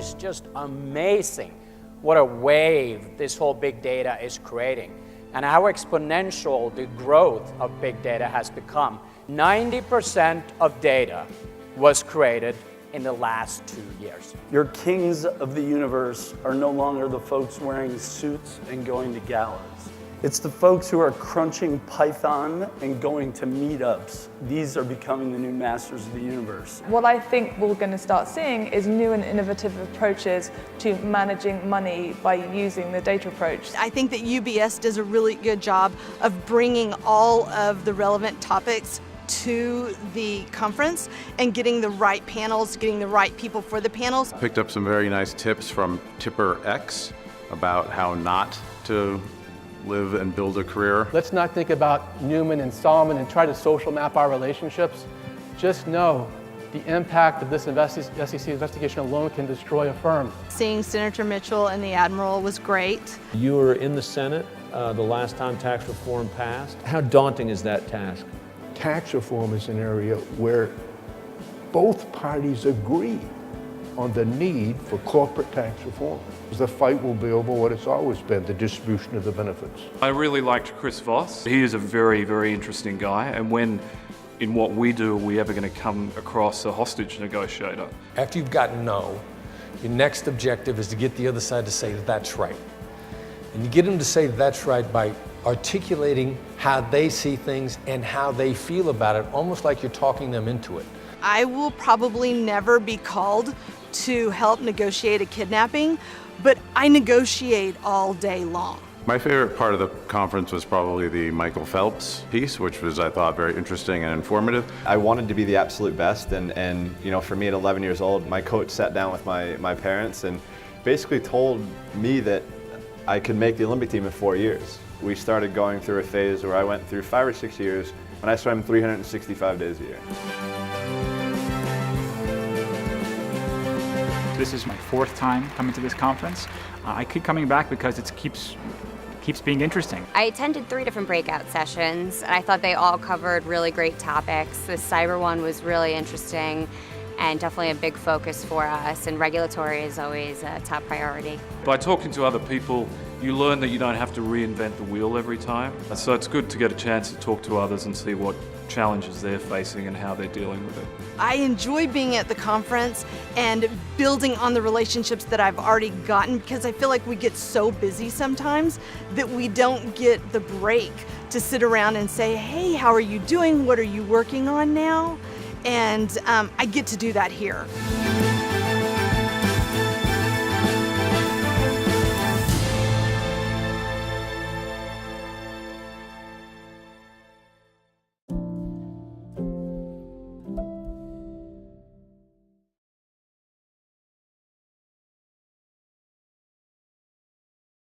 is just amazing what a wave this whole big data is creating and how exponential the growth of big data has become. 90% of data was created in the last 2 years. Your kings of the universe are no longer the folks wearing suits and going to galas. It's the folks who are crunching Python and going to meetups. These are becoming the new masters of the universe. What I think we're going to start seeing is new and innovative approaches to managing money by using the data approach. I think that UBS does a really good job of bringing all of the relevant topics to the conference and getting the right panels, getting the right people for the panels. Picked up some very nice tips from Tipper X about how not to live and build a career. Let's not think about Newman and Solomon and try to social map our relationships. Just know the impact of this SEC investigation alone can destroy a firm. Seeing Senator Mitchell and the Admiral was great. You were in the Senate the last time tax reform passed. How daunting is that task? Tax reform is an area where both parties agree on the need for corporate tax reform. The fight will be over what it's always been, the distribution of the benefits. I really liked Chris Voss. He is a very, very interesting guy, and when in what we do are we ever going to come across a hostage negotiator? After you've gotten no, your next objective is to get the other side to say that's right. And you get them to say that's right by articulating how they see things and how they feel about it, almost like you're talking them into it. I will probably never be called to help negotiate a kidnapping, but I negotiate all day long. My favorite part of the conference was probably the Michael Phelps piece, which was, I thought, very interesting and informative. I wanted to be the absolute best, and you know, for me at 11 years old, my coach sat down with my parents and basically told me that I could make the Olympic team in 4 years. We started going through a phase where I went through 5 or 6 years when I swam 365 days a year. This is my 4th time coming to this conference. I keep coming back because it keeps being interesting. I attended 3 different breakout sessions, and I thought they all covered really great topics. The cyber one was really interesting and definitely a big focus for us, and regulatory is always a top priority. By talking to other people, you learn that you don't have to reinvent the wheel every time. So it's good to get a chance to talk to others and see what challenges they're facing and how they're dealing with it. I enjoy being at the conference and building on the relationships that I've already gotten, because I feel like we get so busy sometimes that we don't get the break to sit around and say, hey, how are you doing? What are you working on now? And I get to do that here.